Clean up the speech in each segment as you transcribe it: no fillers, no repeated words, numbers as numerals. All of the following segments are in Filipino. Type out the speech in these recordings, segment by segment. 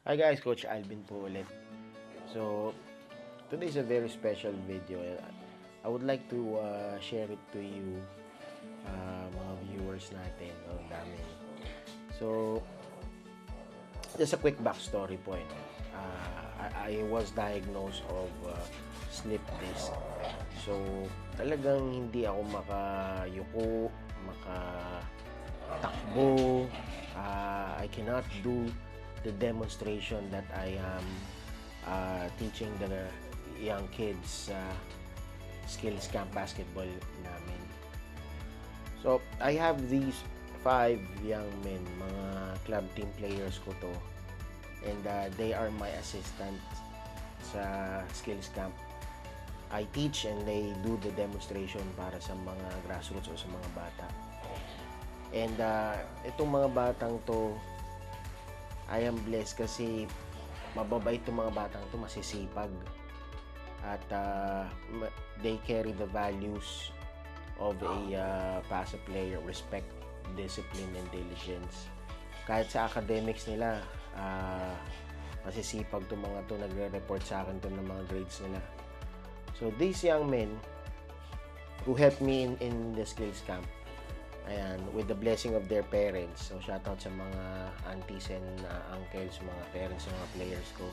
Hi guys, Coach Alvin po ulit. So, today is a very special video. I would like to share it to you, mga viewers natin. Ang dami. So, just a quick backstory po. I was diagnosed of slip disc. So, talagang hindi ako makayuko, makatakbo. I cannot do the demonstration that I am teaching the young kids skills camp basketball namin. So, I have these 5 young men, mga club team players ko to. And they are my assistants sa skills camp. I teach and they do the demonstration para sa mga grassroots o sa mga bata. And itong mga batang to, I am blessed kasi mababait itong mga batang to, masisipag. At they carry the values of a PASA player: respect, discipline, and diligence. Kahit sa academics nila, masisipag itong mga to, nagre-report sa akin to ng mga grades nila. So these young men who helped me in the skills camp, ayan, with the blessing of their parents. So shoutout sa mga aunties and uncles, mga parents, mga players ko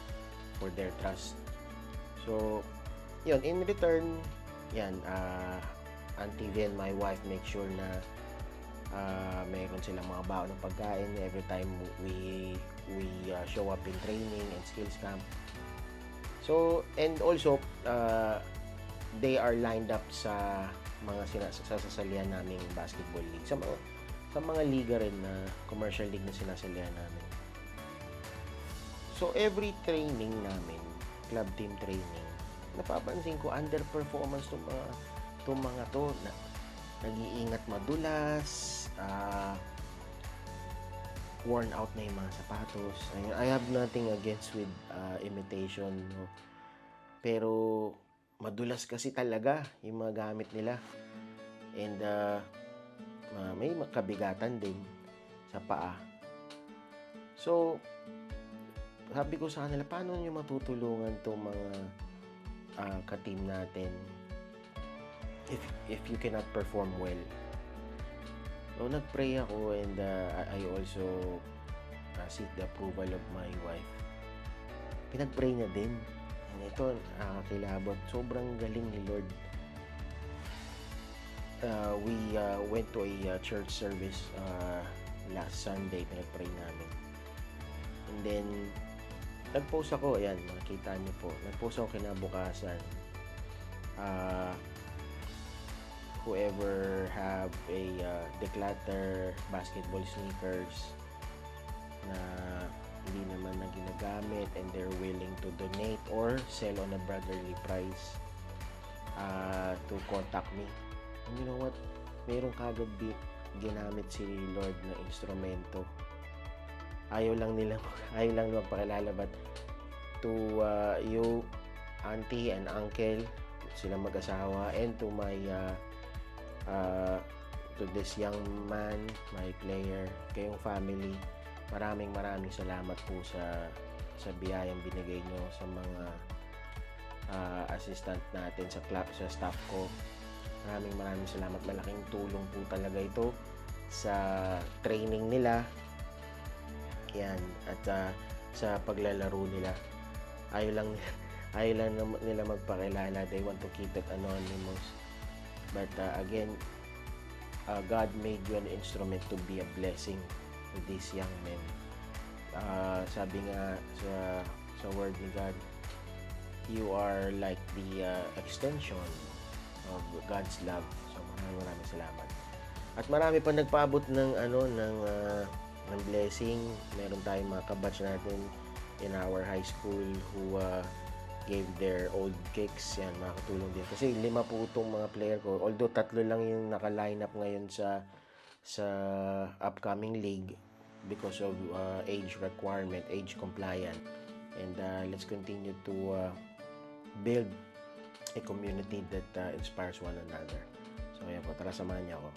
for their trust. So yun, in return, yan, Auntie Ven, my wife, make sure na mayroon silang mga baon ng pagkain every time we show up in training and skills camp. So, and also, they are lined up sa mga sinasalihan naming basketball league. Sa mga liga rin na commercial league na sinasalihan namin. So, every training namin, club team training, napapansin ko underperformance tong mga to na nag-iingat madulas, worn out na yung mga sapatos. I have nothing against with imitation, no? Pero madulas kasi talaga yung mga gamit nila. And may makabigatan din sa paa. So, sabi ko sa kanila, paano nyo matutulungan itong mga ka-team natin if you cannot perform well? So, nag-pray ako and I also seek the approval of my wife. Pinag-pray niya din. And ito, nakakilabot. Sobrang galing ni Lord. We went to a church service last Sunday. Pinag-pray namin. And then, nag-post ako. Ayan, makikita niyo po. Nag-post ako kinabukasan. Whoever have a declutter basketball sneakers na hindi naman na ginagamit and they're willing to donate or sell on a brotherly price, to contact me. And you know what? Mayroong kagad ginamit si Lord na instrumento. Ayaw lang magpakilala, but to you, auntie and uncle, silang mag-asawa, and to my to this young man, my player, kayong family, maraming salamat po sa biyayang binigay nyo sa mga assistant natin sa club, sa staff ko. Maraming salamat. Malaking tulong po talaga ito sa training nila, yan, at sa paglalaro nila. Ayaw lang nila magpakilala. They want to keep it anonymous. But again, God made you an instrument to be a blessing to these young men. Sabi nga sa word ni God, you are like the extension of God's love. So maraming salamat. At marami pa nagpaabot ng blessing. Meron tayong mga kabatch natin in our high school who gave their old kicks. Yan, makakatulong din. Kasi 5 po itong mga player ko. Although 3 lang yung naka-line up ngayon sa upcoming league because of age requirement, age compliant. And let's continue to build a community that inspires one another. So, ayan po. Tara, samahan niyo ako.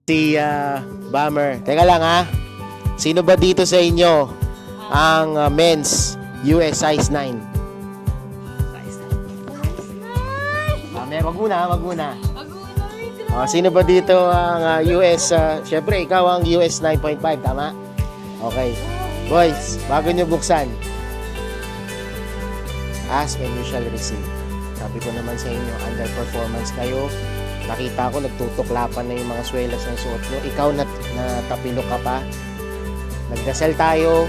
Si Bomber. Teka lang ha. Sino ba dito sa inyo ang men's US size 9? Wag muna. Sino ba dito ang US? Syempre, ikaw ang US 9.5, tama? Okay. Boys, bago nyo buksan, ask and you shall receive. Sabi ko naman sa inyo, underperformance kayo. Nakita ko, nagtutuklapan na yung mga swelas ng suot nyo. Ikaw natapilok ka pa. Nagdasal tayo.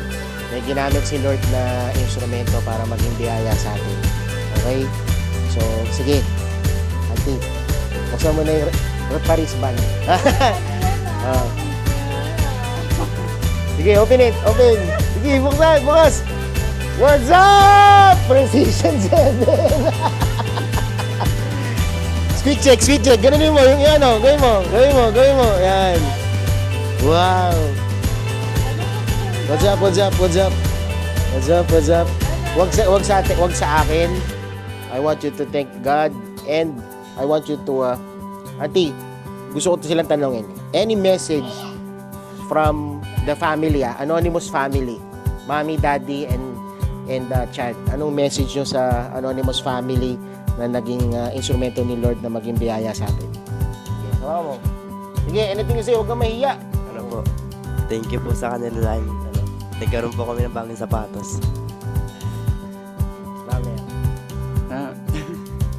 May ginamit si Lord na instrumento para maging biyaya sa atin. Okay? So, sige. Auntie, buksan mo na yung Paris band. Sige, open it. Open. Sige, buksan. Bukas. What's up? Precision 7. Squeak check. Ganunin mo. Yung ano. Gawin mo. Yan. Wow. What's up? Wag sa akin. I want you to thank God and I want you to Auntie, gusto ko silang tanongin. Any message from the family, anonymous family, mommy, daddy, and child. Anong message nyo sa anonymous family na naging instrumento ni Lord na maging biyaya sa atin? Sige, sama mo. Sige, anything to say, huwag kang mahiya. Ano po, thank you po sa kanila dahil nagkaroon po kami ng bagong sapatos. Mami.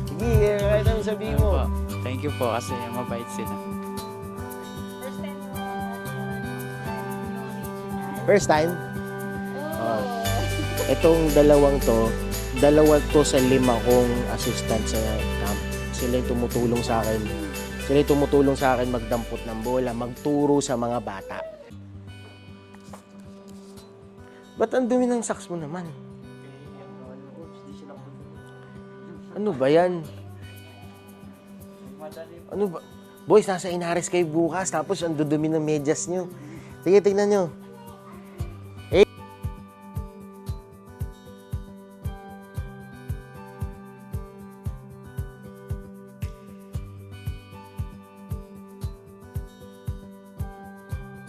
Sige, kahit anong sabihin mo. Thank you po kasi mabait sila. First time? Itong dalawa to sa 5 kong assistant sa camp. Sila yung tumutulong sa akin magdampot ng bola, magturo sa mga bata. Ba't ang dumi ng socks mo naman? Ano ba yan? Ano ba? Boys, nasa Inares kayo bukas, tapos ang dudumi ng medyas nyo. Sige, tignan nyo.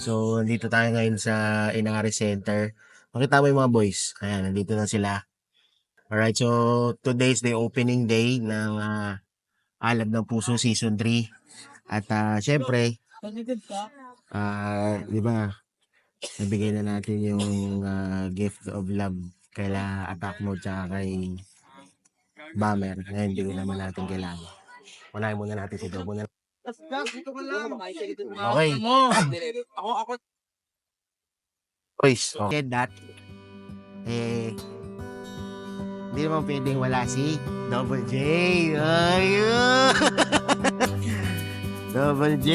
So, nandito tayo ngayon sa Inares Center. Makita mo yung mga boys. Ayan, nandito na sila. Alright, so today's the opening day ng Alab ng Puso Season 3. At syempre, di ba, nabigay na natin yung gift of love kaila Attack Mode tsaka kay Bomber. Ngayon, hindi naman natin kailangan. Unahin muna natin si Dobo na. Okay. Ako. Boys, okay that. Hindi naman pwedeng wala si Double J. Ayun! Double J!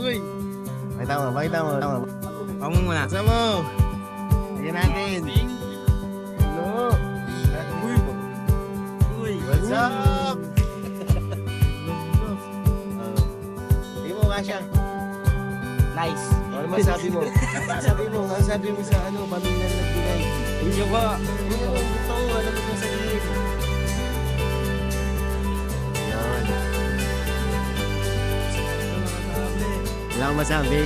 Uy! Pakita mo. Pamo muna. Sa mo! Lagyan natin. Hello! Uy! What's up? Hindi mo nga siya. Nice. Ano masabi mo? Ano sabi mo sa pamilya na nagbigay? Hindi ko. Ano mo sabihin? Yan. Wala akong masabi.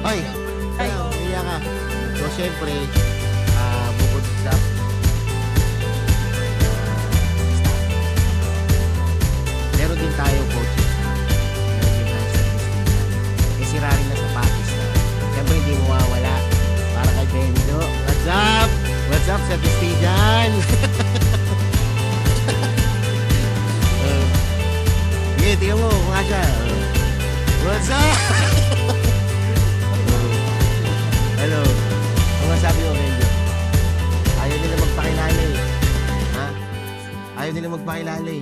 Oy! Umiyak ka. So, syempre, bukod sa meron din tayo coaching staff. Meron din tayo statistics. Sira rin na sapatos na. Siyempre, hindi mawawala. Para kay Benjo. What's up, statistician? Sige, tingnan mo. Mukha siya. What's up? Hello. Ano sabi mo, Benjo? Ayaw nila magpakilala eh. Ha? Ayaw nila magpakilala eh.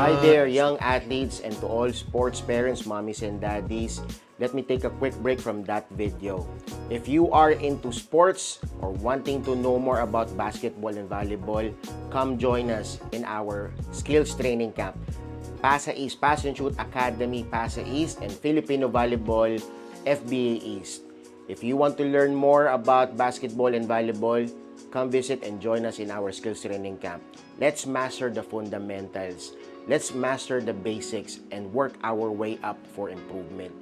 Hi there, young athletes and to all sports parents, mommies and daddies. Let me take a quick break from that video. If you are into sports or wanting to know more about basketball and volleyball, come join us in our skills training camp. PASA East, Pass and Shoot Academy, PASA East, and Filipino Volleyball, FBA East. If you want to learn more about basketball and volleyball, come visit and join us in our skills training camp. Let's master the fundamentals. Let's master the basics and work our way up for improvement.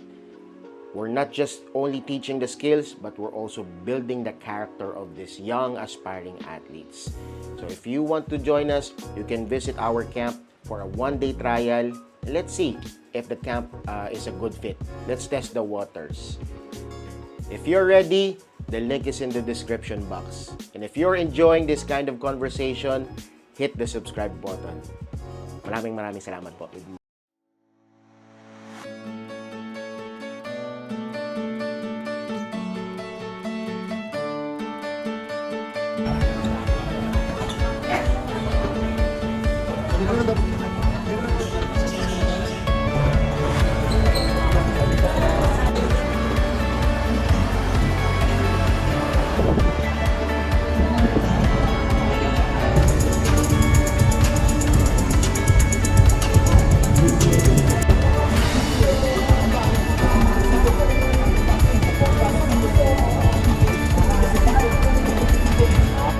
We're not just only teaching the skills, but we're also building the character of these young aspiring athletes. So if you want to join us, you can visit our camp for a one-day trial. Let's see if the camp is a good fit. Let's test the waters. If you're ready, the link is in the description box. And if you're enjoying this kind of conversation, hit the subscribe button. Maraming salamat po.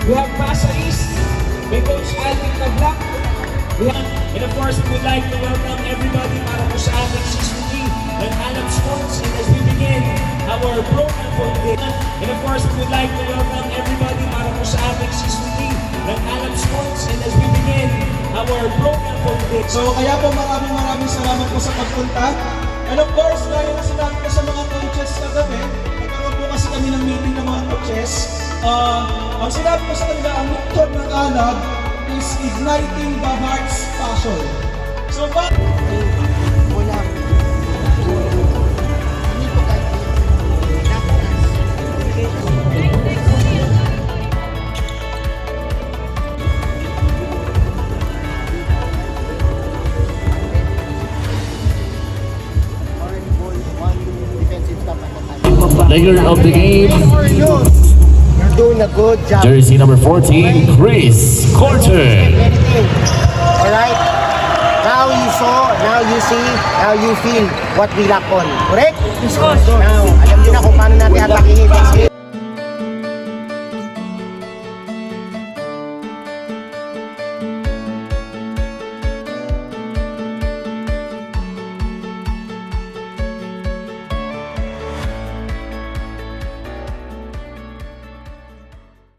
We have Pasha East, may Coach Alvin Taglak. And of course, we would like to welcome everybody para po sa ating Season 3 ng Alam Sports. And as we begin our program for today, and of course, we would like to welcome everybody para po sa ating Season 3 ng Alam Sports. And as we begin our program for today. So kaya po maraming salamat po sa pagpunta. And of course, gaya na sinabi ko sa mga coaches kagabi, nagkaroon po kasi kami ng meeting ng mga coaches. Ang sinabi ko sa kanila, ang motto ng Alab is igniting the heart's passion. So Player of the game, You're doing a good job. jersey number 14, Chris Corton. Alright? Now you saw, now you see, now you feel what we lack on. Correct? Now, alam niyo na kung paano natin atakihin next game.